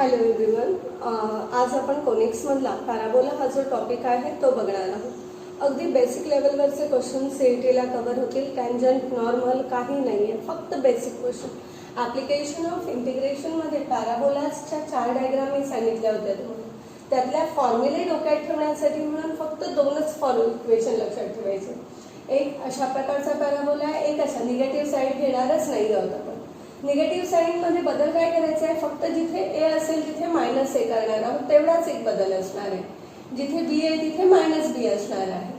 Hello everyone. आज आपण कोनिक्समधला parabola हा जो टॉपिक आहे तो बघणार आहोत. अगदी बेसिक लेवलवरचे क्वेश्चन सीईटीला कव्हर होतील. टँजंट नॉर्मल काही नाही आहे, फक्त बेसिक क्वेश्चन. ॲप्लिकेशन ऑफ इंटिग्रेशनमध्ये पॅराबोलासच्या 4 डायग्राम मी सांगितल्या होत्या तुम्हाला. त्यातल्या फॉर्म्युले डोक्यात ठेवण्यासाठी म्हणून फक्त 2च इक्वेशन लक्षात ठेवायचे. एक अशा प्रकारचा पॅराबोला आहे, एक अशा निगेटिव्ह साईड घेणारच नाही आहोत आपण. निगेटिव्ह साईनमध्ये बदल काय करायचा आहे, फक्त जिथे ए असेल तिथे मायनस ए करणार आहोत, तेवढाच एक बदल असणार आहे. जिथे बी आहे तिथे मायनस बी असणार आहे.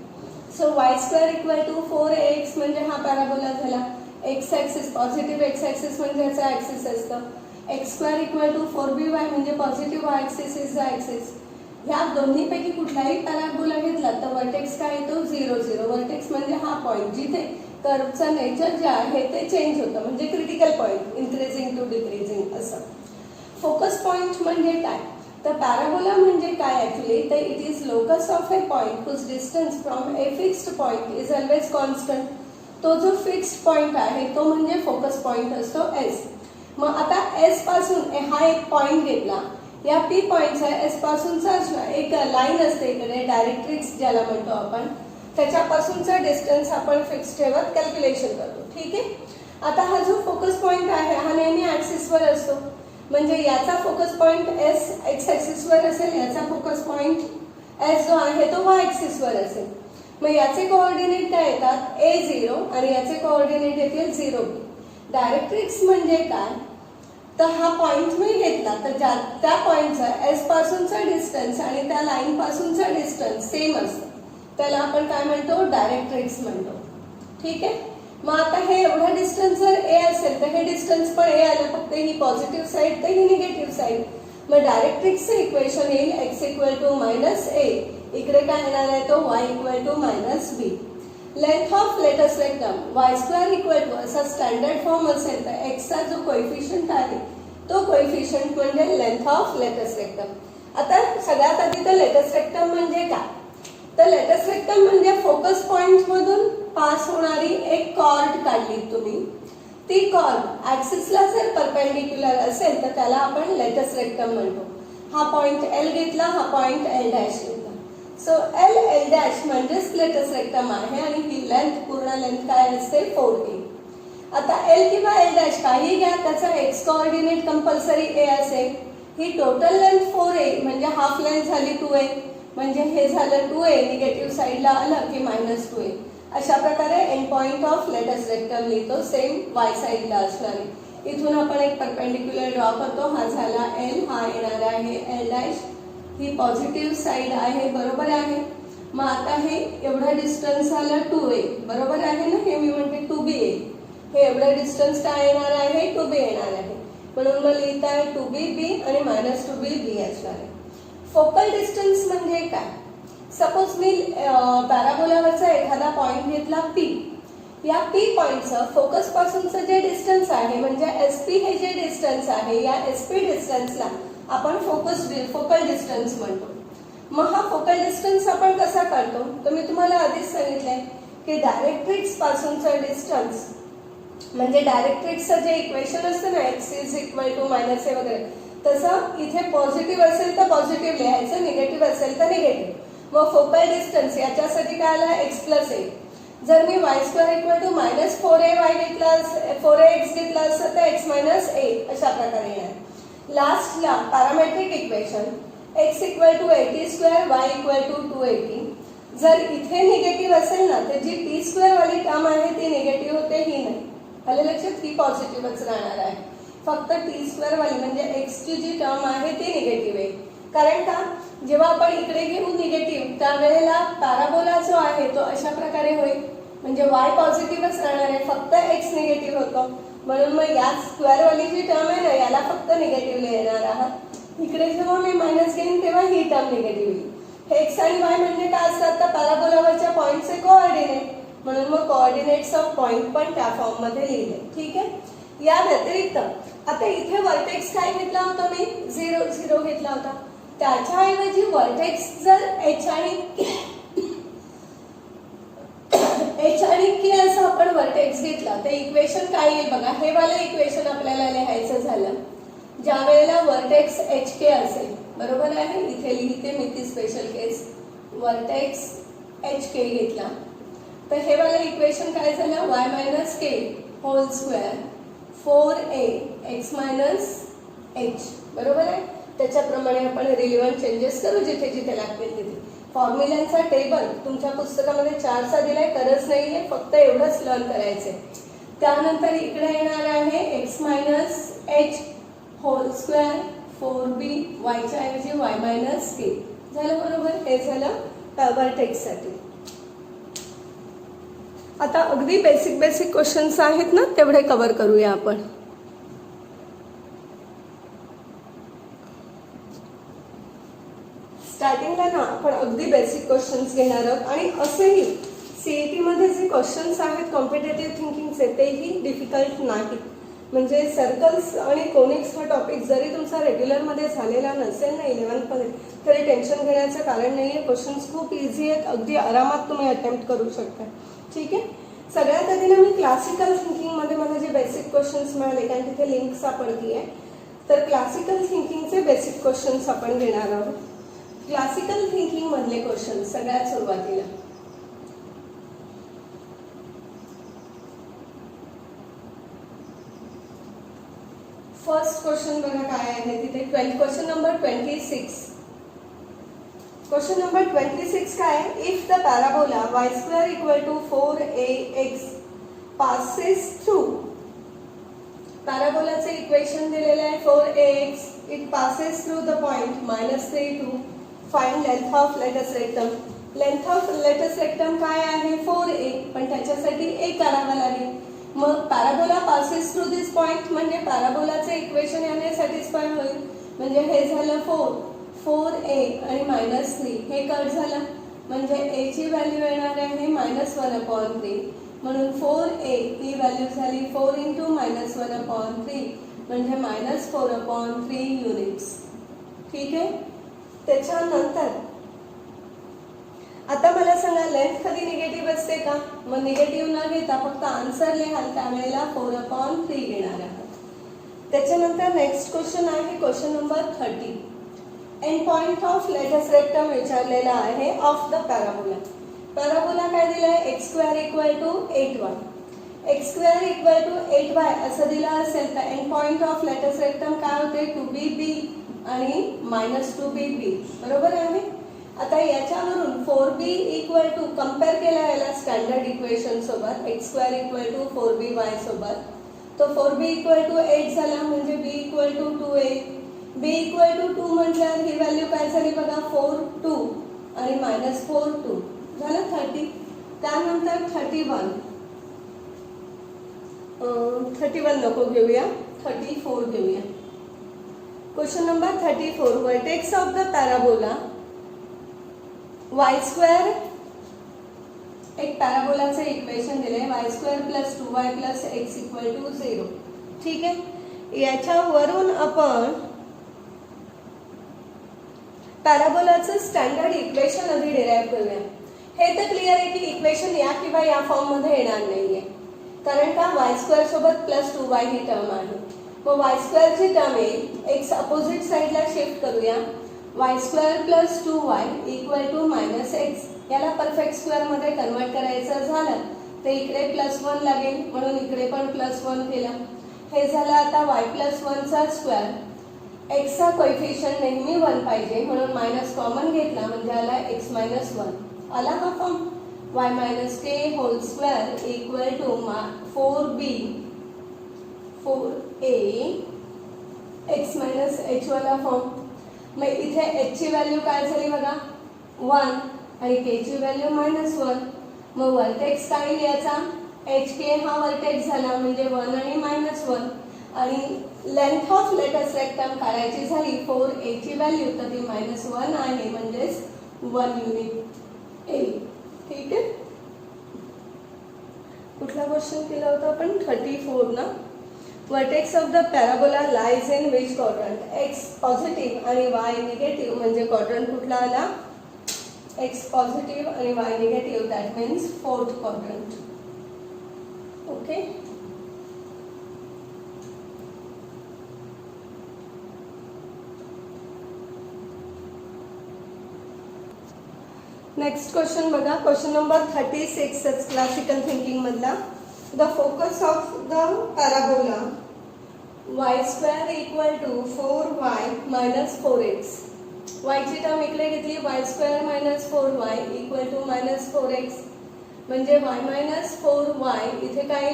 सो y² = 4ax म्हणजे हा पॅराबोला झाला. X axis positive x axis म्हणजे याचा ॲक्सिस असतं. x² = 4by म्हणजे positive y axis is the axis. ह्या दोन्हीपैकी कुठलाही पॅराबोला घेतला तर वर्टेक्स काय येतो 0 0. वर्टेक्स म्हणजे हा पॉईंट जिथे कर्वचं नेचर जे आहे ते चेंज होतं, म्हणजे critical point, increasing to decreasing असं. फोकस पॉईंट म्हणजे काय, तर पॅराबोला म्हणजे काय ॲक्च्युली, तर it is locus of a point whose distance from a fixed point is always constant. तो जो फिक्स्ड पॉईंट आहे तो म्हणजे फोकस पॉईंट असतो एस. मग आता एस पासून हा एक पॉईंट घेतला, या पी पॉईंटचा एस पासूनचा एक लाईन असते इकडे, डायरेक्ट्रिक्स ज्याला म्हणतो आपण, त्याच्यापासूनचा डिस्टन्स आपण फिक्स ठेवत कॅल्क्युलेशन करतो. ठीक आहे. आता हा जो फोकस पॉईंट आहे हा नेहमी ॲक्सिसवर असतो, म्हणजे याचा फोकस पॉईंट एस एक्स ॲक्सिसवर असेल, याचा फोकस पॉईंट एस जो आहे तो वाय ॲक्सिसवर असेल. मग याचे कोऑर्डिनेट काय येतात a0 आणि याचे कोऑर्डिनेट येतील 0b. डायरेक्ट्रिक्स म्हणजे काय, तर हा पॉईंट मी घेतला तर त्या पॉईंटचा एस पासूनचा डिस्टन्स आणि त्या लाईन पासूनचा डिस्टन्स सेम असतं, त्याला आपण काय म्हणतो, डायरेक्ट्रिक्स म्हणतो. ठीक आहे. मग आता हे एवढा डिस्टन्स जर ए असेल तर हे डिस्टन्स पण ए आलं, फक्त ही पॉझिटिव्ह साईड तर ही निगेटिव्ह साईड. मग डायरेक्ट्रिक्सचं इक्वेशन येईल x = -a. इकडे काय येणार आहे तो y = -b. Length of latus rectum y² असा स्टँडर्ड फॉर्म असेल तर एक्सचा जो कोएफिशियंट आहे तो कोएफिशियंट म्हणजे लेंथ ऑफ लेटस रेक्टम. आता सगळ्यात आधी तर लेटस रेक्टम म्हणजे काय, तर लेटस रेक्टम म्हणजे फोकस पॉइंट मधून पास होणारी एक कॉर्ड काढली तुम्ही. ती कॉर्ड ॲक्सिसला जर परपेंडिक्युलर असेल तर त्याला आपण लेटस रेक्टम म्हणतो. हा पॉइंट एल घेतला, हा पॉइंट एल डॅश घेतला. सो एल एल डॅश म्हणजेच लेटस रेक्टम आहे आणि ही लेंथ, पूर्ण लेंथ काय असते 4a. आता एल किंवा एल डॅश काही घ्या, त्याचा एक्स कोऑर्डिनेट कंपल्सरी ए असेल. ही टोटल लेंथ 4a म्हणजे हाफ लेंथ झाली 2a, म्हणजे हे झालं 2a, निगेटिव्ह साईडला आलं की -2a. अशा प्रकारे end point of latus rectum लिहितो, सेम वाय साईडला असणार आहे. इथून आपण एक परपेंडिक्युलर ड्रॉ करतो, हा झाला एल, हा येणार आहे एल डॅश. ही पॉझिटिव्ह साईड आहे, बरोबर आहे. मग आता हे एवढं डिस्टन्स झालं 2a, बरोबर आहे ना, हे मी म्हणते 2b येईल. हे एवढं डिस्टन्स काय येणार आहे 2b येणार आहे, म्हणून मग लिहिता आहे 2b आणि -2b b असणार आहे. फोकल डिस्टन्स म्हणजे काय, सपोज मी पॅराबोलावरचा एखादा पॉइंट घेतला P. या P पॉइंटचं फोकस पासूनचं जे डिस्टन्स आहे म्हणजे SP हे जे डिस्टन्स आहे, या SP डिस्टन्सला आपण फोकल डिस्टन्स म्हणतो. मग हा फोकल डिस्टन्स आपण कसा काढतो, तर मी तुम्हाला आधीच सांगितलंय की डायरेक्ट्रिक्स पासूनचं डिस्टन्स म्हणजे डायरेक्ट्रिक्सचं जे इक्वेशन असतं ना x = -a वगैरे, तसं इथे पॉझिटिव्ह असेल तर पॉझिटिव्ह लिहायचं, निगेटिव्ह असेल तर निगेटिव्ह. मग फोकल डिस्टन्स याच्यासाठी काय आला x + a. जर मी y² = -4ay घेतला, 4ax घेतला असतं तर x - a अशा प्रकारे येणार. लास्टला पॅरामेट्रिक इक्वेशन x = 80² y = 280. जर इथे निगेटिव्ह असेल ना तर जी t² वाली टर्म आहे ती निगेटिव्ह होते, ही नाही. आले लक्षात, ही पॉझिटिव्हच राहणार आहे. फक्त t² वाली म्हणजे x ची जी टर्म आहे ती निगेटिव्ह आहे. कारण का, जेव्हा आपण इकडे घेऊ निगेटिव्ह त्यावेळेला पॅराबोला जो आहे तो अशा प्रकारे होईल, म्हणजे y पॉझिटिव्हच राहणार आहे, फक्त x निगेटिव्ह होतो. म्हणून मग या स्क्वेअर वाली जी टर्म आहे ना याला फक्त निगेटिव्ह येणार आहात. इकडे जेव्हा मी मायनस घेईन तेव्हा ही टर्म निगेटिव्ह येईल. हे एक्स आणि वाय म्हणजे काय असतात, तर पॅराबोलावरच्या पॉईंटचे कोऑर्डिनेट, म्हणून मग कोऑर्डिनेट्स ऑफ पॉईंट पण त्या फॉर्म मध्ये लिहिले. ठीक आहे. या व्यतिरिक्त आता इथे वर्टेक्स काय घेतला होता मी, 0 0 घेतला होता. त्याच्याऐवजी वर्टेक्स जर h आणि k असं आपण वर्टेक्स घेतला तर इक्वेशन काय येईल बघा. हे वाला इक्वेशन आपल्याला लिहायचं झालं ज्या वेळेला वर्टेक्स एच के असेल, बरोबर आहे, इथे लिहिते मी ती special case, vertex h k घेतला तर हे वाला इक्वेशन काय झालं, y minus k whole square 4a x minus h, बरोबर आहे. त्याच्याप्रमाणे आपण रिलेव्हंट चेंजेस करू जिथे जिथे लागतील तिथे. फॉर्म्युलांचा टेबल तुमच्या पुस्तकामध्ये 4चा दिलाय, गरज नाहीये, फक्त एवढंच लर्न करायचंय. त्यानंतर इकडे येणार आहे x minus h whole square 4b वायच्या ऐवजी वाय मायनस के झालं, बरोबर. हे झालं वर्टेक्ससाठी. आता अगदी बेसिक बेसिक क्वेश्चन्स आहेत ना, तेवढे कव्हर करूया आपण. स्टार्टिंगला ना आपण अगदी बेसिक क्वेश्चन्स घेणार आहोत आणि असेही सीईटी मध्ये जे क्वेश्चन्स आहेत कॉम्पिटेटिव्ह थिंकिंगचे तेही डिफिकल्ट नाहीत. म्हणजे सर्कल्स आणि कोनिक्स हा टॉपिक जरी तुमचा रेग्युलरमध्ये झालेला नसेल ना 11th मध्ये, तरी टेन्शन घेण्याचं कारण नाही आहे. क्वेश्चन्स खूप इझी आहेत, अगदी आरामात तुम्ही अटेम्प्ट करू शकता. ठीक आहे. सगळ्यात आधी ना मी क्लासिकल थिंकिंगमध्ये मला जे बेसिक क्वेश्चन्स मिळाले, कारण तिथे लिंक सापडती आहे, तर क्लासिकल थिंकिंगचे बेसिक क्वेश्चन्स आपण घेणार आहोत. क्लासिकल थिंकिंग मधले क्वेश्चन सगळ्यात सुरुवातीला. फर्स्ट क्वेश्चन बघा काय आहे तिथे, क्वेश्चन नंबर 26. क्वेश्चन नंबर 26 काय आहे, if the parabola y square equal to 4ax passes through, पॅराबोलाचे इक्वेशन दिलेले आहे 4ax, it passes through the point -3 2. Find length of latus rectum. Length of latus rectum काय आहे 4a, पण त्याच्यासाठी a करावा लागेल. मग parabola passes through this point म्हणजे पॅराबोलाचे इक्वेशन याने सॅटिस्फाय होईल. म्हणजे हे झालं 4a आणि -3 हे कट झालं, म्हणजे a ची व्हॅल्यू येणार आहे -1/3. म्हणून 4a ही व्हॅल्यू झाली 4 × -1/3 म्हणजे -4/3 युनिट्स. ठीक आहे. त्याच्यानंतर आता मला सांगा लेंथ कधी निगेटिव्ह असते का, मग निगेटिव्ह न घेता फक्त आन्सर लिहाल त्यावेळेला 4/3 घेणार आहात. त्याच्यानंतर नेक्स्ट क्वेश्चन आहे question number 30. End point of latus rectum विचारलेला आहे ऑफ द पॅराबोला. पॅराबोला काय दिलाय x² equal to 8y, x² equal to 8y असं दिलं असेल तर end point of latus rectum काय होते 2b आणि -2b, बरोबर आहे. आता याच्यावरून 4b इक्वल टू कंपेअर केला याला स्टँडर्ड इक्वेशन सोबत x² इक्वल टू 4by सोबत, तो 4b इक्वल टू 8 झाला म्हणजे b equal to 2a. b equal to 2 म्हटल्यावर ही व्हॅल्यू काय झाली बघा 4 2 आणि -4 2 झालं 30. त्यानंतर 31 नको घेऊया, 34 घेऊया. Question number 34. Vertex of the parabola y², एक पॅराबोलाचे इक्वेशन दिले y² + 2y + x = 0. ठीक आहे. याच्यावरून आपण पॅराबोलाचं स्टँडर्ड इक्वेशन आधी डिराइव्ह करूया. हे तर क्लिअर आहे की इक्वेशन या किंवा या फॉर्म मध्ये येणार नाहीये, कारण का y² सोबत +2y ही टर्म आहे. मग y² ची टर्म येईल, x अपोजिट साइडला शिफ्ट करूया, y² + 2y = -x. याला परफेक्ट स्क्वेअर मध्ये कन्वर्ट करायचं झालं तर इकडे +1 लागेल, म्हणून इकडे पण +1 केलं. हे झालं आता y + 1 चा स्क्वेअर. x चा कोएफिशियंट नेहमी 1 पाहिजे, म्हणून मायनस कॉमन घेतला म्हणजे आला x - 1. आला हा form y - k whole square = 4b 4a x - h वाला फॉर्म. मग इथे h ची व्हॅल्यू काय झाली बघा 1 आणि k ची व्हॅल्यू -1. मग वर्टेक्स काय लिहायचा, hk हा वर्टेक्स झाला म्हणजे 1 आणि -1. आणि लेंथ ऑफ लेटस रेक्टम काढायची झाली 4a ची व्हॅल्यू तर ती -1 आहे, म्हणजेच 1 युनिट a. ठीक आहे. कुठला क्वेश्चन केला होता आपण 34 ना. Vertex of the parabola lies in which quadrant, x positive आणि y निगेटिव्ह, म्हणजे क्वाड्रंट कुठला आला x पॉझिटिव्ह आणि y negative, that means 4th quadrant. Okay. Next question बघा, क्वेश्चन नंबर 36 क्लासिकल थिंकिंग मधला. The focus of the parabola y² equal to 4y minus 4x. वायची term इकडे घेतली, y² minus 4y equal to minus 4x, म्हणजे y minus 4y इथे काय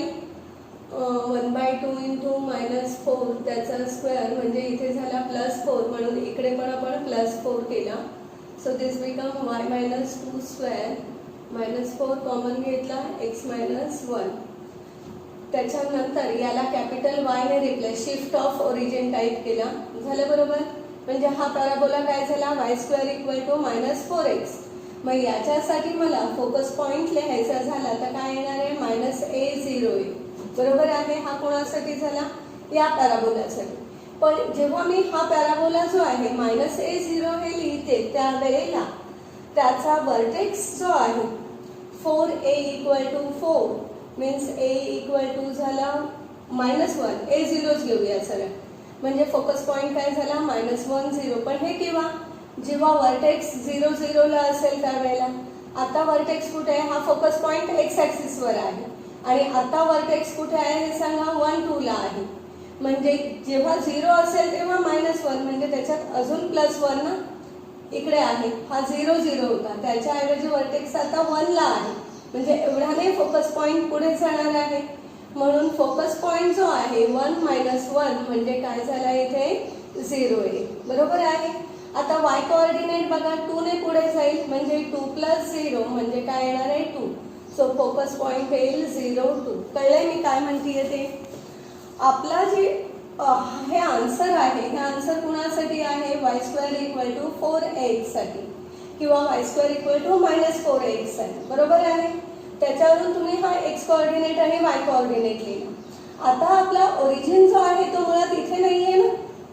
1/2 into minus 4 त्याचा square, म्हणजे इथे झाला +4, म्हणून इकडे पण आपण +4 केला. सो दिस बिकम y मायनस 2 स्क्वेअर, -4 कॉमन घेतला, x मायनस 1. त्याच्यानंतर याला कॅपिटल Y ने replace, shift of origin type केला, झालं बरोबर. म्हणजे हा पॅराबोला काय झाला, y² इक्वल टू -4x. मग याच्यासाठी मला फोकस पॉइंट लिहायचा झाला तर काय येणार आहे, -a0 बरोबर आहे. हा कोणासाठी झाला, या पॅराबोलासाठी. पण जेव्हा मी हा पॅराबोला जो आहे -a0 हे लिहिते त्यावेळेला त्याचा वर्टेक्स जो आहे 4a equal to 4 means a equal to झाला -1, a0च घेऊया सर. म्हणजे फोकस पॉइंट काय झाला -1 0. पण हे केव्हा, जेव्हा वर्टेक्स 0 0 ला असेल त्यावेळेला. आता वर्टेक्स कुठे आहे, हा फोकस पॉइंट x ऍक्सिस वर आहे आणि आता वर्टेक्स कुठे आहे हे सांगा, 1 2 ला आहे. म्हणजे जेव्हा 0 असेल तेव्हा -1, म्हणजे त्याच्यात अजून +1 ना इकडे आहे. हा 0 0 होता, त्याच्याऐवजी वर्टेक्स आता 1 ला आहे, म्हणजे एवढ्याने फोकस पॉइंट पुढे जाणार आहे. म्हणून फोकस पॉइंट जो आहे 1 - 1 म्हणजे काय झाला, इथे 0 आहे, बरोबर आहे. आता y कोऑर्डिनेट बघा, 2 ने पुढे जाईल, म्हणजे 2 + 0 म्हणजे काय येणार आहे 2. सो फोकस पॉइंट येईल 0 2. कळलंय मी काय म्हणतीये ते. आपला जे हे आन्सर आहे, हे आन्सर कुणासाठी आहे, y² इक्वल टू 4x साठी किंवा y² इक्वल टू -4x साठी, बरोबर आहे. त्याच्यावरून तुम्ही हा x कोऑर्डिनेट आणि y कोऑर्डिनेट लिहिला. आता आपला ओरिजिन जो आहे तो मुळात इथे नाहीये ना,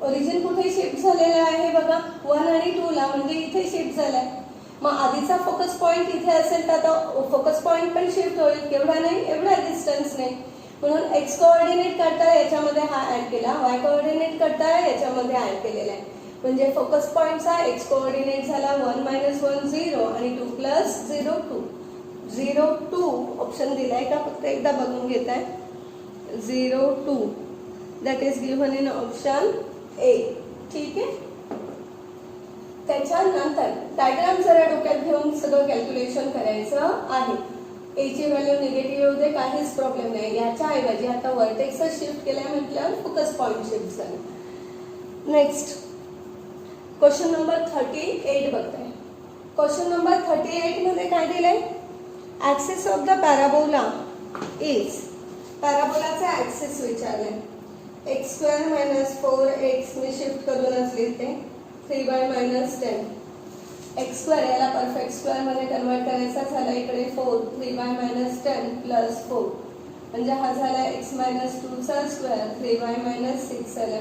ओरिजिन कुठे शिफ्ट झालेला आहे बघा, 1 आणि 2 ला, म्हणजे इथे शिफ्ट झालाय. मग आधीचा फोकस पॉइंट इथे असेल तर आता फोकस पॉइंट पण शिफ्ट होईल, केवढा नाही, एवढा डिस्टन्स नाही. म्हणून x कोऑर्डिनेट करता याच्यामध्ये हा ऍड केला, y कोऑर्डिनेट करता याच्यामध्ये ऍड केलेला आहे. म्हणजे फोकस पॉइंटचा x कोऑर्डिनेट झाला 1 - 1 0 आणि 2 + 0 2. 0 2 ऑप्शन दिलाय का, फक्त एकदा बघून घेत आहे. 0 2 that is given in option A. ठीक आहे. त्याच्यानंतर डायग्राम जरा डोक्यात घेऊन सगळं कॅल्क्युलेशन करायचं आहे. ए ची व्हॅल्यू निगेटिव्ह येऊ दे, काहीच प्रॉब्लेम नाही. याच्या ऐवजी आता वर्टेक्स शिफ्ट केलाय म्हटल्यावर फोकस पॉइंट शिफ्ट झाला. नेक्स्ट क्वेश्चन नंबर 38 बघताय. क्वेश्चन नंबर 38 मध्ये काय दिलंय, axis of the parabola is, पॅराबोलाचा ऍक्सिस विचारलाय. x² - 4x मी शिफ्ट करूनच लिहिते, 3y - 10. x² याला परफेक्ट स्क्वेअर मध्ये कन्वर्ट करायचा झाला, इकडे 4 3y - 10 + 4 म्हणजे हा झाला x - 2 चा स्क्वेअर, 3y - 6 आला.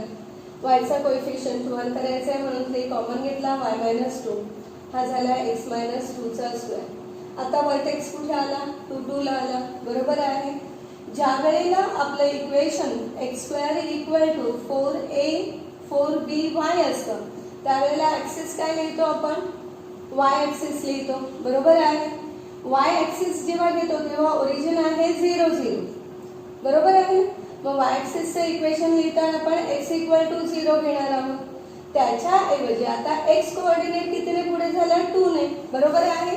y चा कोएफिशियंट 1 करायचा आहे म्हणून 3 कॉमन घेतला, y - 2 हा झाला x - 2 चा स्क्वेअर. आता वर्टेक्स कुठे आला, 2 2 ला आला, बरोबर आहे. ज्या वेळेला आपलं equation x² equal to 4a 4by असतं त्यावेळेला ऍक्सिस काय लिहितो आपण, y ऍक्सिस लिहितो, बरोबर आहे. y ऍक्सिस जेव्हा घेतो तेव्हा ओरिजिन आहे 0 0, बरोबर आहे. मग y ऍक्सिसचं इक्वेशन लिहिताना आपण x इक्वल टू 0 घेणार आहोत. त्याच्या ऐवजी आता x कोऑर्डिनेट कितीने पुढे झाला, 2 ने, बरोबर आहे.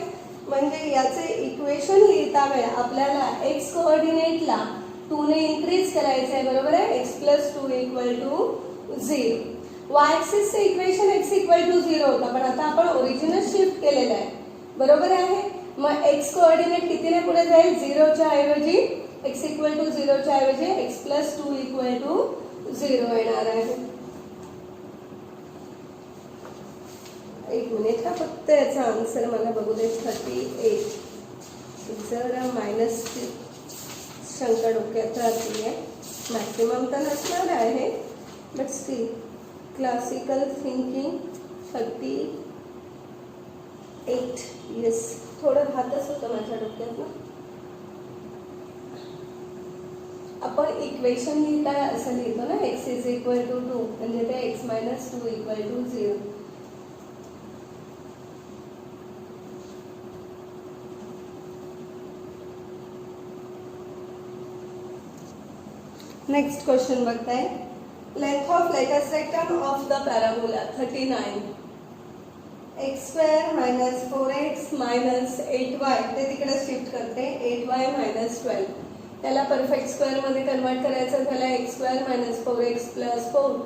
म्हणजे याचे इक्वेशन लिहिता वेळा आपल्याला x कोऑर्डिनेटला 2 ने इन्क्रीज करायचं आहे, बरोबर आहे. x + 2 equal to 0. y ऍक्सिसचे इक्वेशन x इक्वल टू 0 होता, पण आता आपण ओरिजिनच शिफ्ट केलेलं आहे, बरोबर आहे. मग x कोऑर्डिनेट कितीने पुढे जाईल, 0 च्या ऐवजी x इक्वल टू 0 च्या ऐवजी x + 2 इक्वल टू 0 येणार आहे. एक मिनिट हा, फक्त याचा आन्सर मला बघू दे. 38 जरा मायनसची शंका डोक्यात राहते आहे, मॅक्सिमम तर नसणार आहे, but still classical thinking 38 yes, थोडं राहतच होतं माझ्या डोक्यात ना. आपण इक्वेशन लिहिता असं लिहितो ना, x इज इक्वल टू 2 म्हणजे ते x - 2 equal to 0. Next question बघताय. Length of latus rectum of the parabola 39. X square minus 4x minus 8y, ते तिकडे शिफ्ट करते. 8y minus 12. त्याला परफेक्ट स्क्वेअरमध्ये कन्वर्ट करायचं झालं. X square minus 4x plus 4,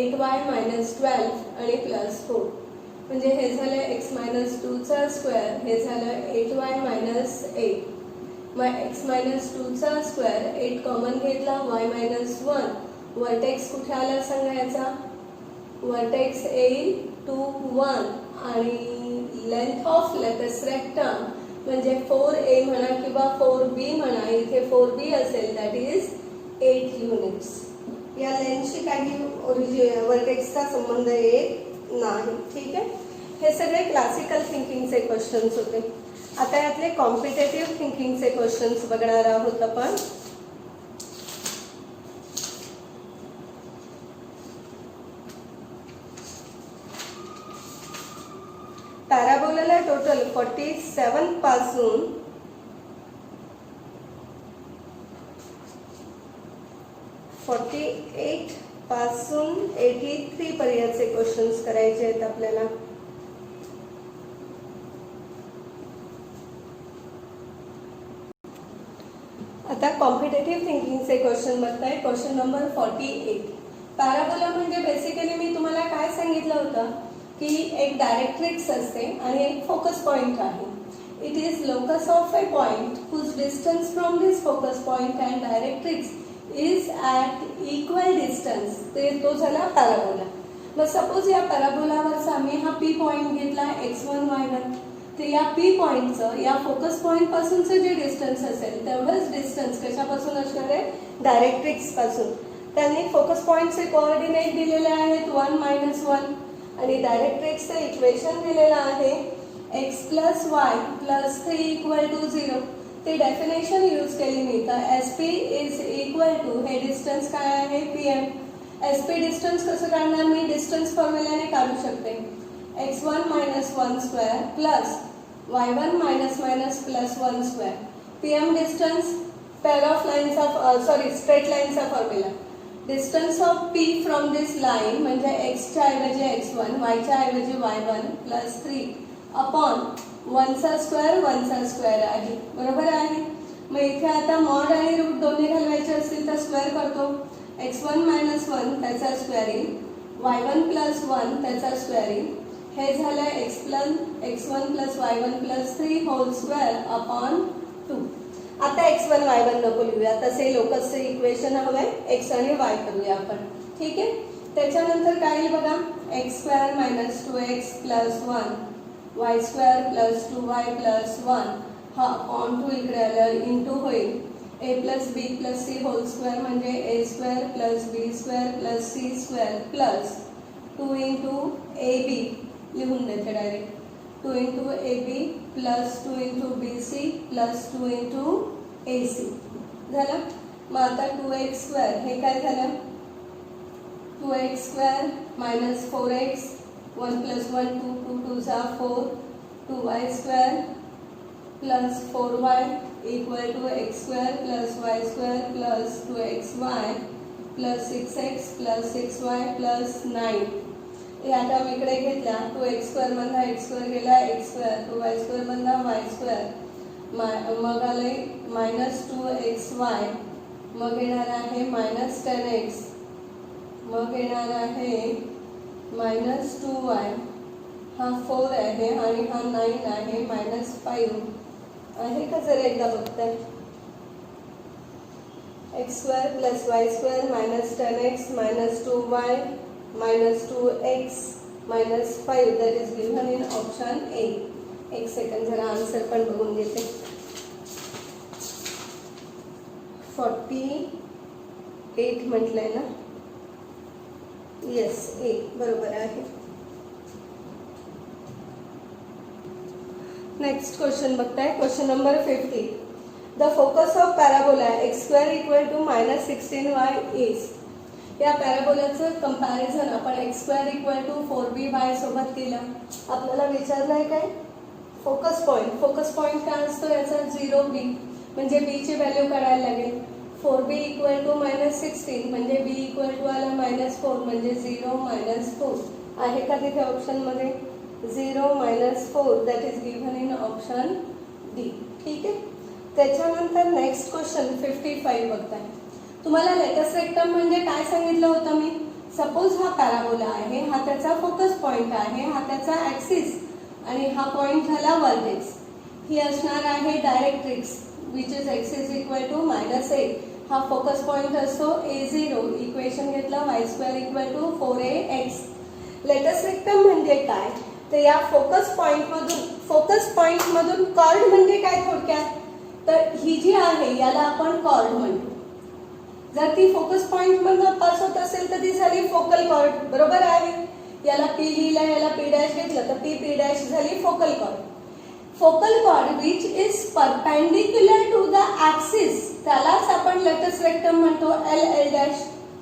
8y minus 12 आणि प्लस 4. म्हणजे हे झालं एक्स मायनस 2चा स्क्वेअर, हे झालं 8y मायनस 8. मग एक्स मायनस 2चा स्क्वेअर, 8 कॉमन घेतला, y मायनस 1. वर्टेक्स कुठे आला सांगायचा. वर्टेक्स येईल 2, 1 आणि लेंथ ऑफ लेटेस्ट रेक्टम म्हणजे 4a म्हणा किंवा 4b म्हणा. इथे 4b असेल, दॅट इज 8 युनिट्स. या लेंथशी काही वर्टेक्सचा संबंध येत नाही. ठीक आहे. हे सगळे क्लासिकल थिंकिंगचे क्वेश्चन्स होते. आता यातले कॉम्पिटेटिव्ह थिंकिंगचे क्वेश्चन्स बघणार आहोत आपण. पॅराबोलाला टोटल 47 पासून 48 पासून 83 पर्यंतचे क्वेश्चन्स करायचे आहेत आपल्याला. आता कॉम्पिटेटिव्ह थिंकिंगचे क्वेश्चन बघताय. Question number 48. पॅराबोला म्हणजे बेसिकली मी तुम्हाला काय सांगितलं होतं की एक डायरेक्ट्रिक्स असते आणि एक फोकस पॉइंट आहे. It is locus of a point whose distance from this focus point and directrix is at equal distance. तो झाला पॅराबोला. मग सपोज या पॅराबोलावरचा आम्ही हा पी पॉइंट घेतला x1 y1. तर या पी पॉइंटचं या फोकस पॉइंट पासूनचं जे डिस्टन्स असेल तेवढंच डिस्टन्स कशापासून असणार आहे. डायरेक्ट्रिक्स पासून. त्यांनी फोकस पॉइंटचे कोऑर्डिनेट दिलेले आहेत 1, -1 आणि डायरेक्ट्रिक्सचं इक्वेशन दिलेलं आहे x plus y plus 3 equal to 0. ते डेफिनेशन यूज केली मी. तर SP इज इक्वल टू, हे डिस्टन्स काय आहे PM. SP डिस्टन्स कसं काढणार मी. डिस्टन्स फॉर्म्युलाने काढू शकते. x1 - 1 स्क्वेअर प्लस y1 - प्लस 1 square. PM distance pair of lines of straight लाईनचा formula. Distance of P from this line म्हणजे एक्सच्या ऐवजी x1, वायच्या ऐवजी y1 प्लस 3 अपॉन 1चा स्क्वेअर आहे. बरोबर आहे. मग इथे आता मॉड आणि रूट दोन्ही घालवायचे असतील तर स्क्वेअर करतो. x1 - 1 त्याचा स्क्वेअर येईल, y1 प्लस 1 त्याचा स्क्वेअर येईल. हे झालं x1 plus y1 plus 3 whole square upon 2. आता x1 y1 नको लिहूया. तसे लोकसचे इक्वेशन हवंय x आणि y करूया आपण. ठीक आहे. त्याच्यानंतर काय येईल बघा. x square minus 2x plus 1 y square plus 2y plus 1 हा अपॉन 2 इकडे आलं इंटू होईल. a plus B plus C whole square म्हणजे a square plus B square plus C square plus 2 into ab लिहून देते direct. 2 into AB plus 2 into BC plus 2 into AC झालं. मग आता 2x स्क्वेअर हे काय झालं. 2x square minus 4x 1 plus 1 2 2 2 4 2y square plus 4y equal to x square plus y square plus 2xy plus 6x plus 6y plus 9. या term इकडे घेतल्या. 2x square मधला x स्क्वेअर गेला x स्क्वेअर, 2y स्क्वेअर मधला y square, मग आले minus 2xy, मग येणार आहे मायनस 10x, मग येणार आहे मायनस 2y. हा 4 आहे आणि हा 9 आहे. मायनस 5 आहे का. जरा एकदा बघताय. x square plus y square minus 10x minus 2y minus 2x minus 5 that is given in option A. एक सेकंड जरा आन्सर पण बघून घेते. 48 म्हटलंय ना. येस A बरोबर आहे. नेक्स्ट क्वेश्चन बघताय. Question number 50. The focus of parabola x square equal to -16y is. या पॅराबोलाचं कंपॅरिझन आपण x square equal to 4by सोबत केलं. आपल्याला विचारलंय काय. Focus point. फोकस पॉईंट काय असतो याचा 0b म्हणजे b ची व्हॅल्यू काढायला लागेल. 4b इक्वल टू -16 म्हणजे b इक्वल टू आला -4 म्हणजे 0 -4 आहे का तिथे ऑप्शनमध्ये 0 -4 that is given in option D. ठीक आहे. त्याच्यानंतर नेक्स्ट क्वेश्चन 55 बघताय. तुम्हाला लेटस रेक्टम म्हणजे काय सांगितलं होतं मी. सपोज हा पॅराबोला आहे, हा त्याचा फोकस पॉइंट आहे, हा त्याचा ऍक्सिस आणि हा पॉइंट झाला वर्टेक्स. ही असणार आहे directrix which is x is equal to -8. हा फोकस पॉइंट असतो a0. इक्वेशन घेतलं y² equal to 4ax. Let's rectum म्हणजे काय तर या फोकस पॉइंट मधून कॉर्ड म्हणजे काय थोडक्यात तर ही जी आहे याला आपण कॉर्ड म्हणतो. जर ती फोकस पॉइंट मधून पास होत असेल तर ती झाली फोकल कॉर्ड. बरोबर आहे. याला p लिहिला, याला p' घेतलं तर p' झाली focal chord. Focal chord which is perpendicular to the axis त्यालाच आपण लेटस रेक्टम म्हणतो LL'.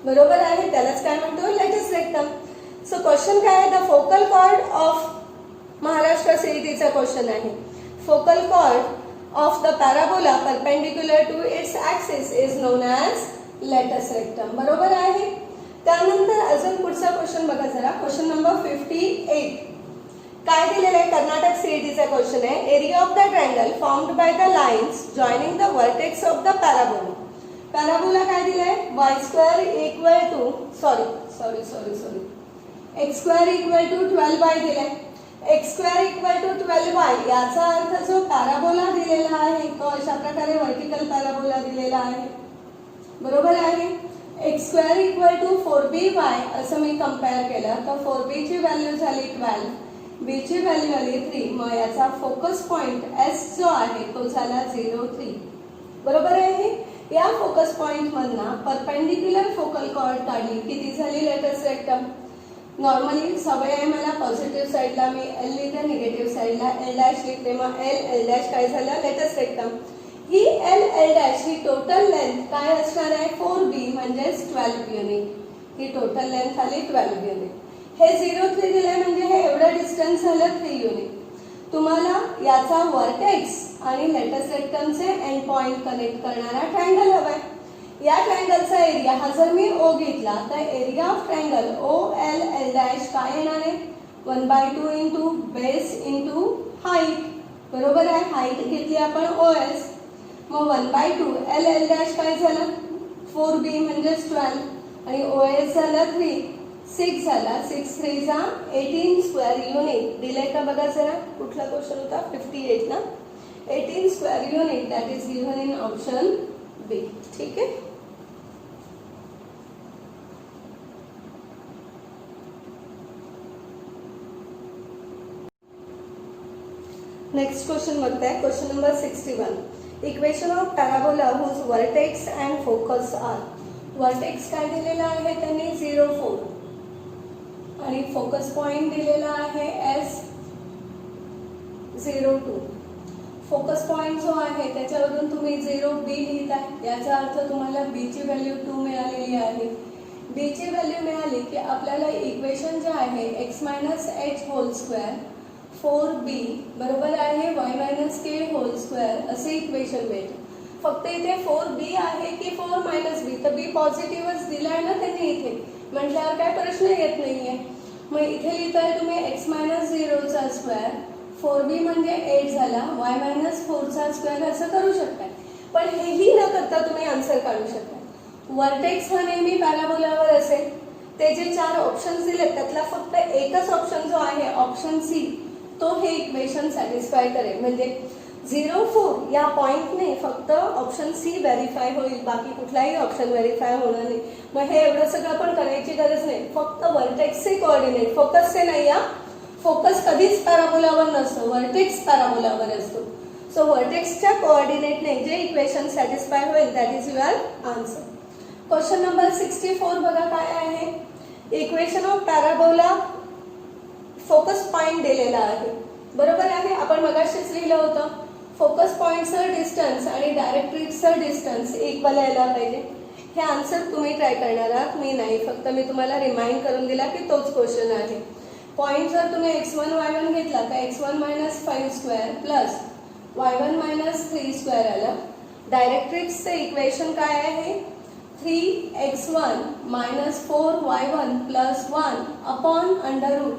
बरोबर आहे. त्यालाच काय म्हणतो लेटस रेक्टम. सो क्वेश्चन काय आहे the focal chord of Maharashtra सीईटीचा क्वेश्चन आहे. Focal chord of the parabola perpendicular to its axis is known as latus rectum. बरोबर आहे. त्यानंतर अजून पुढचा क्वेश्चन बघा जरा. क्वेश्चन नंबर 58 काय दिलेलं आहे. कर्नाटक सीईटीचा क्वेश्चन आहे. Area of the triangle formed by the lines joining the vertex of the parabola. Parabola काय दिलंय y² equal to sorry x² equal to 12y दिलाय. x² इक्वल टू 12y याचा अर्थ जो पॅराबोला दिलेला आहे तो अशा प्रकारे व्हर्टिकल पॅराबोला दिलेला आहे. बरोबर आहे. x² इक्वल टू 4by असं मी कंपेअर केलं तर 4b ची व्हॅल्यू झाली 12, b ची व्हॅल्यू आली 3. मग याचा फोकस पॉइंट s जो आहे तो झाला 0, 3. बरोबर आहे. या फोकस पॉइंट मधना परपेंडिक्युलर फोकल कॉर्ड काढली किती झाली लेटस रेक्टम. नॉर्मली सवय आहे मला पॉझिटिव्ह साईडला मी L लिहिते, निगेटिव्ह साईडला L' लिहिते. मग L' काय झालं लेटस रेक्टम. ही L' ही टोटल लेंथ काय असणार आहे 4b म्हणजेच 12 युनिट. ही टोटल लेंथ आली 12 युनिट. हे 0, 3 दिले म्हणजे हे एवढं डिस्टन्स झालं 3 युनिट. तुम्हाला याचा वर्टेक्स आणि लेटस रेक्टमचे एंड पॉइंट कनेक्ट करणारा ट्रायंगल हवाय. या ट्रायंगलचा एरिया हा जर मी O घेतला तर एरिया ऑफ ट्रायंगल OLL' काय येणार आहे 1/2 इंटू बेस इंटू हाईट. बरोबर आहे. हाईट घेतली आपण OS. मग 1/2 LL' काय झालं 4b म्हणजेच 12 आणि OS झालं 3, 6 झाला. 6 3 जा 18 स्क्वेअर युनिट. दिले का बघा जरा. कुठला क्वेश्चन होता 58 ना. 18 square unit that is given in option B. ठीक आहे. नेक्स्ट क्वेश्चन बघताय. Question number 61. Equation of parabola whose vertex and focus are. Vertex काय दिलेला आहे त्यांनी 0, 4 आणि फोकस पॉइंट दिलेला आहे S02. फोकस पॉइंट जो आहे त्याच्यावरून तुम्ही 0b लिहिताय. याचा अर्थ तुम्हाला b ची व्हॅल्यू 2 मिळालेली आहे. b ची व्हॅल्यू मिळाली की आपल्याला इक्वेशन जे आहे x - h hole square 4b बरोबर आहे y - k होल स्क्वेअर असे इक्वेशन मिळते. फक्त इथे 4b आहे की 4 - b तर b पॉझिटिव्हच दिलाय ना त्यांनी इथे म्हटल्यावर काय प्रश्न येत नाहीये. मग इथे लिहिताय तुम्ही x - 0 चा स्क्वेअर 4b म्हणजे 8 झाला y - 4 चा स्क्वेअर असं करू शकताय. पण हेही न करता तुम्ही आन्सर काढू शकता. वर्टेक्स हा नेहमी पॅराबोलावर असेल. ते जे 4 ऑप्शन्स दिलेत त्यातला फक्त एकच ऑप्शन जो आहे ऑप्शन सी तो हे इक्वेशन सॅटिस्फाय करेल. म्हणजे 0, 4 या पॉइंटने फक्त ऑप्शन सी व्हेरीफाय होईल. बाकी कुठलाही ऑप्शन व्हेरीफाय होणार नाही. मग हे एवढं सगळं पण करायची गरज नाही. फक्त वर्टेक्सचे कोऑर्डिनेट फोकसचे नाही. या फोकस कधीच पॅराबोलावर नसतो, वर्टेक्स पॅराबोलावर असतो. सो वर्टेक्सच्या कोऑर्डिनेटने जे इक्वेशन सॅटिस्फाय होईल that is your answer. Question number 64 बघा काय आहे. Equation of parabola focus point दिलेला आहे. बरोबर आहे. आपण मगाशीच लिहिलं होतं फोकस पॉइंटचं डिस्टन्स आणि डायरेक्ट्रिक्सचं डिस्टन्स इक्वल यायला पाहिजे. हे आन्सर तुम्ही ट्राय करणार आहात, मी नाही. फक्त मी तुम्हाला रिमाइंड करून दिला की तोच क्वेश्चन आहे. पॉइंट जर तुम्ही x1 y1 घेतला तर x1 - 5 square plus y1 - 3 square आला. डायरेक्ट्रिक्सचे इक्वेशन काय आहे? 3x1 minus 4y1 plus 1 upon under root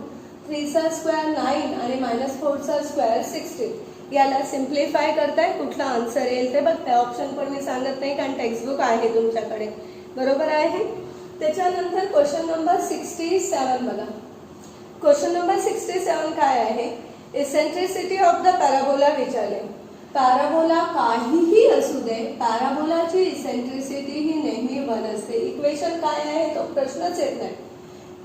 3चा स्क्वेअर 9 आणि मायनस 4चा स्क्वेअर 16. याला सिम्प्लिफाय करताय, कुठला आन्सर येईल ते बघताय. ऑप्शन पण मी सांगत नाही कारण टेक्स्टबुक आहे तुमच्याकडे. बरोबर आहे. त्याच्यानंतर क्वेश्चन नंबर 67 बघा. क्वेश्चन नंबर 67 काय आहे? इसेंट्रिसिटी ऑफ द पॅराबोला विचारले. पॅराबोला काहीही असू दे, पॅराबोलाची इसेंट्रिसिटी ही नेहमी 1 असते. इक्वेशन काय आहे तो प्रश्नच येत नाही.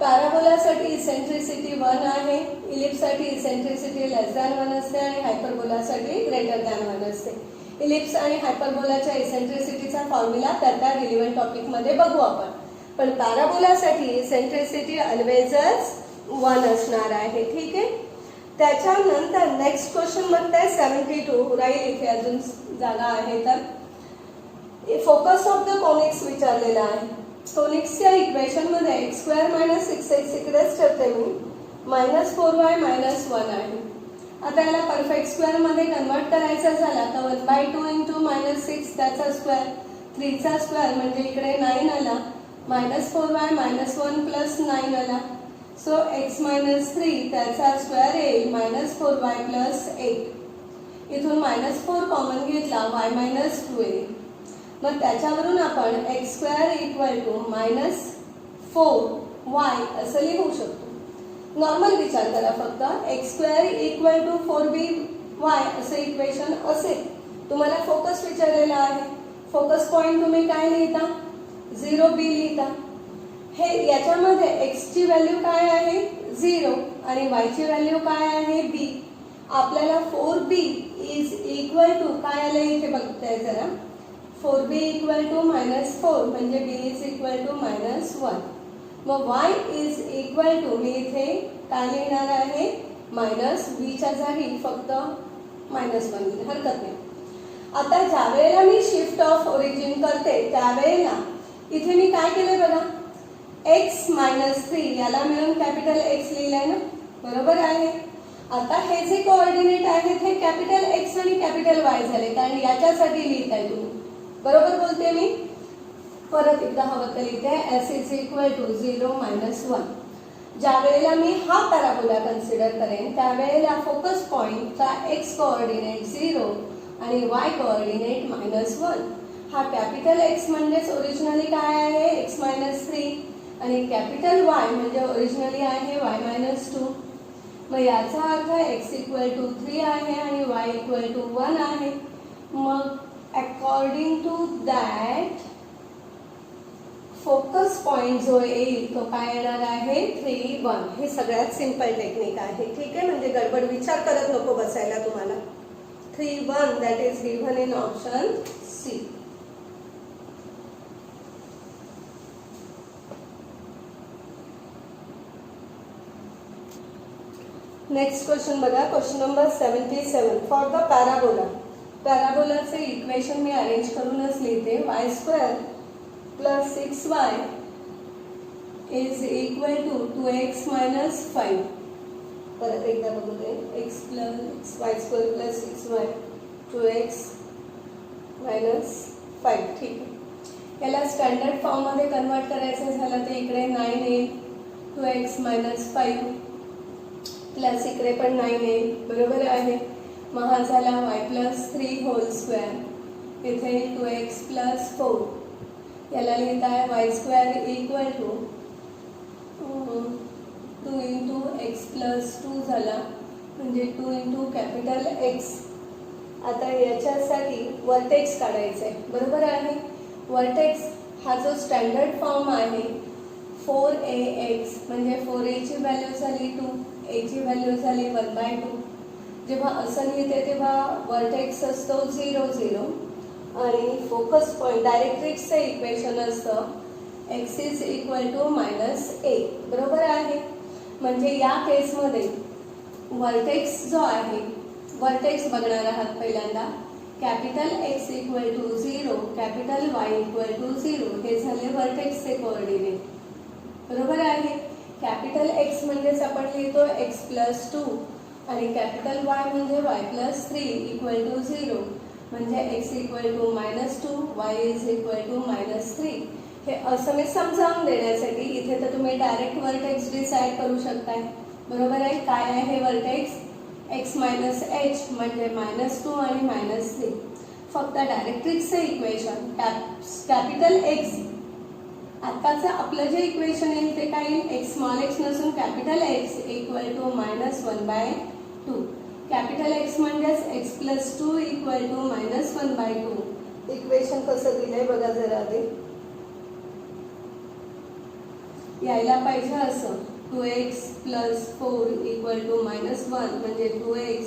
पॅराबोलासाठी इसेंट्रिसिटी 1 आहे, इलिप्ससाठी इसेंट्रिसिटी लेस दॅन 1 असते आणि हायपरबोलासाठी ग्रेटर दॅन 1 असते. इलिप्स आणि हायपरबोलाच्या इसेंट्रिसिटीचा फॉर्म्युला त्या रिलेव्हंट टॉपिकमध्ये बघू आपण. पण पॅराबोलासाठी इसेंट्रिसिटी ऑलवेजच 1 असणार आहे. ठीक आहे. त्याच्यानंतर नेक्स्ट क्वेश्चन म्हणताय 72 राहील, इथे अजून जागा आहे. तर फोकस ऑफ द कॉनिक्स विचारलेला आहे. कोनिक्सच्या इक्वेशन मध्ये एक्स स्क्वेअर मायनस 6x इकडेच ठेवते मी, मायनस 4y मायनस 1 आहे. आता याला परफेक्ट स्क्वेअर मध्ये कन्वर्ट करायचं झाला तर 1/2 इंटू मायनस 6 त्याचा स्क्वेअर, 3चा स्क्वेअर म्हणजे इकडे 9 आला, मायनस 4y मायनस 1 प्लस 9 आला. सो x मायनस 3 त्याचा स्क्वेअर येईल मायनस 4y प्लस 8. इथून मायनस 4 कॉमन घेतला, y मायनस 2 येईल. मग त्याच्यावरून आपण x square equal to minus 4y असं लिहू शकतो. नॉर्मल विचार करा फक्त. X square equal to 4by असं इक्वेशन असेल. तुम्हाला फोकस विचारलेला आहे. फोकस पॉइंट तुम्ही काय लिहिता? 0b लिहिता. हे याच्यामध्ये x ची व्हॅल्यू काय आहे? 0 आणि y ची व्हॅल्यू काय आहे? b. आपल्याला 4b इज इक्वल टू काय आलं इथे बघताय जरा. 4b इक्वल टू मायनस 4 म्हणजे b is equal to minus 1. मग y इज इक्वल टू मी इथे काय लिहिणार आहे? मायनस b च्या जागी फक्त मायनस 1 लिहिलं, हरकत नाही. आता ज्या वेळेला मी शिफ्ट ऑफ ओरिजिन करते त्यावेळेला इथे मी काय केलंय बघा. x मायनस 3 याला मिळून कॅपिटल x लिहिलंय ना, बरोबर आहे. आता हे जे कोऑर्डिनेट आहेत हे कॅपिटल x आणि कॅपिटल y झाले, कारण याच्यासाठी लिहिताय तुम्ही. बरोबर बोलते मी. परत एकदा हवं तर लिहिते s is equal to 0 minus 1. ज्या वेळेला मी हा पॅराबोला कन्सिडर करेन त्यावेळेला फोकस पॉइंटचा x कोऑर्डिनेट 0 आणि y कोऑर्डिनेट मायनस 1. हा कॅपिटल x म्हणजेच ओरिजिनली काय आहे? x मायनस 3 आणि कॅपिटल y म्हणजे ओरिजिनली आहे y मायनस 2. मग याचा अर्थ x इक्वल टू 3 आहे आणि y इक्वल टू 1 आहे. मग according to that focus point जो येईल तो काय येणार आहे? 3, 1. हे सगळ्यात सिंपल टेक्निक आहे. ठीक आहे. म्हणजे गडबड विचार करत नको बसायला तुम्हाला. 3, 1 that is given in option C. Next question बघा. Question number 77 for the parabola. पॅराबोलाचे इक्वेशन मी अरेंज करूनच लिहिते. y square plus 6y is equal to 2x minus 5. परत एकदा बघू दे. x plus y square plus 6y 2x minus 5. ठीक आहे. याला स्टँडर्ड फॉर्ममध्ये कन्वर्ट करायचं झालं तर इकडे 9 येईल, 2x मायनस 5 प्लस इकडे पण 9 येईल, बरोबर आहे. मग हा झाला y प्लस 3 होल स्क्वेअर, इथे 2x प्लस 4. याला लिहित आहे y square equal to 2 into x plus 2 झाला म्हणजे 2 इंटू कॅपिटल x. आता याच्यासाठी वर्टेक्स काढायचं आहे, बरोबर आहे. वर्टेक्स हा जो स्टँडर्ड फॉर्म आहे 4ax म्हणजे 4a ची व्हॅल्यू झाली 2, a ची व्हॅल्यू झाली 1/2. जेव्हा असं लिहिते तेव्हा वर्टेक्स असतो 0, 0 आणि फोकस पॉइंट डायरेक्ट्रिक्सचं इक्वेशन असतं x is equal to minus 1, बरोबर आहे. म्हणजे या केसमध्ये वर्टेक्स जो आहे, वर्टेक्स बघणार आहात पहिल्यांदा. Capital x equal to 0, capital y equal to 0 हे झाले वर्टेक्सचे कोऑर्डिनेट, बरोबर आहे. कॅपिटल x म्हणजेच आपण लिहितो x प्लस 2 आणि कॅपिटल y म्हणजे y प्लस 3 इक्वल टू 0 म्हणजे x equal to -2, y is equal to -3. हे असं मी समजावून देण्यासाठी इथे तर तुम्ही डायरेक्ट वर्टेक्स डिसाईड करू शकताय. बरोबर आहे. काय आहे हे वर्टेक्स? x h म्हणजे -2 आणि -3. फक्त डायरेक्ट्रिक्सचे इक्वेशन कॅपिटल X. आताचं आपलं जे इक्वेशन येईल ते काय येईल? x स्मॉल x नसून capital X equal to -1/2. Capital X म्हणजेच x + 2 इक्वल टू -1/2. इक्वेशन कसं दिलंय बघा जरा आधी. यायला पाहिजे असं 2x + 4 इक्वल टू -1 म्हणजे 2x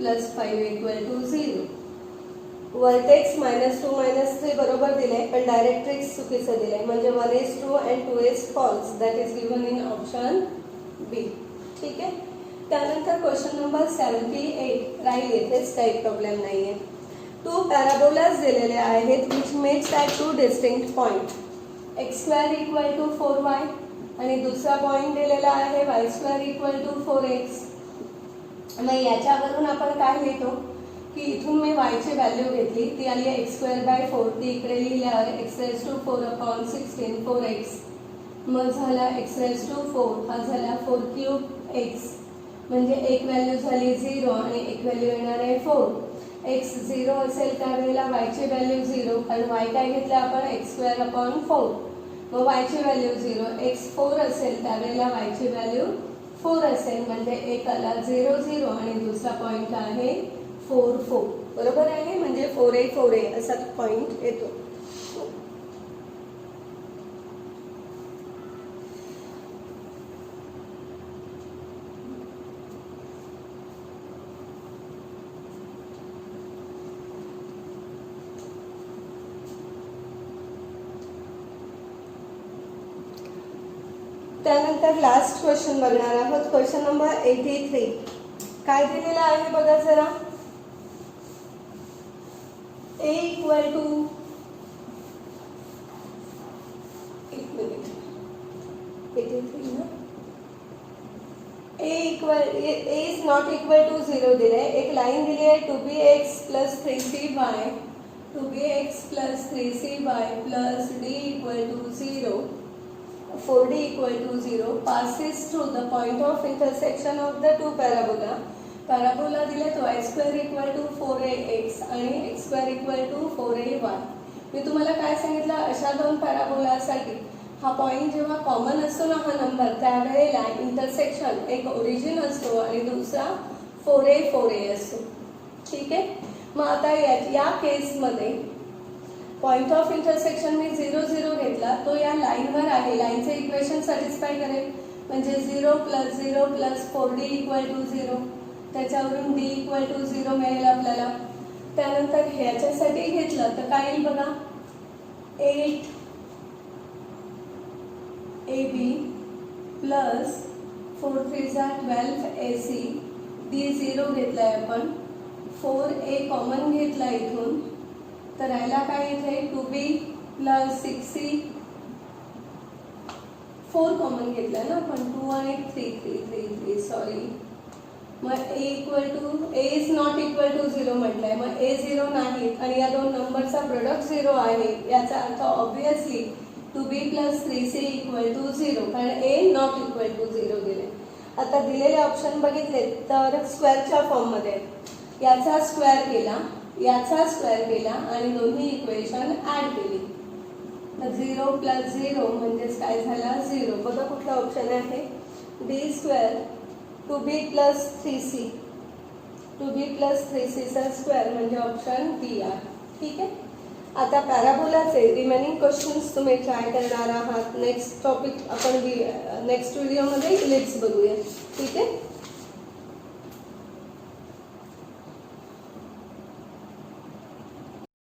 + 5 इक्वल टू 0. वर्टेक्स -2 -3 बरोबर दिले, पण डायरेक्ट्रिक्स चुकीचं दिलंय म्हणजे 1 is true and 2 is false. That is given in option B. ठीक आहे. त्यानंतर क्वेश्चन नंबर 78 राहील. येथेच काही प्रॉब्लेम नाहीये. 2 पॅराबोलाज दिलेले आहेत which makes at 2 distinct point. x² equal to 4y आणि दुसरा पॉइंट दिलेला आहे y² इक्वल टू 4x. मग याच्यावरून आपण काय लिहितो की इथून मी y ची व्हॅल्यू घेतली, ती आली आहे x²/4. ती इकडे लिहिल्यावर x⁴/16 4x. मग झाला x⁴ हा झाला 4³ म्हणजे एक व्हॅल्यू झाली 0 आणि एक व्हॅल्यू येणार आहे 4. x 0 असेल त्यावेळेला y ची व्हॅल्यू 0, कारण y काय घेतलं आपण? x²/4. मग y ची व्हॅल्यू 0. x 4 असेल त्यावेळेला y ची व्हॅल्यू 4 असेल म्हणजे एक आला 0 0 आणि दुसरा पॉइंट आहे 4 4. बरोबर आहे. म्हणजे 4a 4a असा पॉइंट येतो. त्यानंतर लास्ट क्वेश्चन बघणार आहोत. Question number 83. काय दिलेलं आहे बघा जरा. a इक्वल टू, एक मिनिट, 83 ना. a is not equal to 0 दिले. एक लाईन दिली आहे 2bx + 3cy 2bx + 3cy + d equal to 0 4d equal to 0 passes through the point of intersection of the two parabola. Parabola दिले तो y² equal to 4ax आणि x² equal to 4ay. मी तुम्हाला काय सांगितलं, अशा दोन पॅराबोलासाठी हा पॉइंट जेव्हा कॉमन असतो ना हा नंबर, त्यावेळेला इंटरसेक्शन एक ओरिजिन असतो आणि दुसरा 4a 4a असतो. ठीक आहे. मग आता या केसमध्ये पॉइंट ऑफ इंटरसेक्शन मी 0 0 घेतला, तो या लाईनवर आहे. लाईनचे इक्वेशन सॅटिस्फाय करेल म्हणजे 0 + 0 + 4d इक्वल टू 0. त्याच्यावरून d इक्वल टू 0 मिळेल आपल्याला. त्यानंतर ह्याच्यासाठी घेतलं तर काय येईल बघा. 8ab + 4 3 12ac. d 0 घेतलाय आपण. 4a कॉमन घेतला इथून, तर राहिला काय इथे 2b + 6c. 4 कॉमन घेतला ना आपण, 2 आणि 3 सॉरी. मग a is not equal to 0 म्हटलंय. मग a 0 नाही आणि या दोन नंबरचा प्रोडक्ट 0 आहे. याचा अर्थ obviously 2b + 3c equal to 0, कारण a नॉट इक्वल टू 0 दिले. आता दिलेले ऑप्शन बघितले तर स्क्वेअरच्या फॉर्ममध्ये याचा स्क्वेअर केला, याचा स्क्वेअर केला आणि दोन्ही इक्वेशन ॲड केली. तर 0 + 0 म्हणजेच काय झाला 0. बघा कुठला ऑप्शन आहे. d² 2b + 3c. 2b + 3c चा स्क्वेअर म्हणजे ऑप्शन बी आहे. ठीक आहे. आता पॅराबोलाचे रिमेनिंग क्वेश्चन्स तुम्ही ट्राय करणार आहात. नेक्स्ट टॉपिक आपण नेक्स्ट व्हिडिओमध्ये इलिप्स बघूया. ठीक आहे.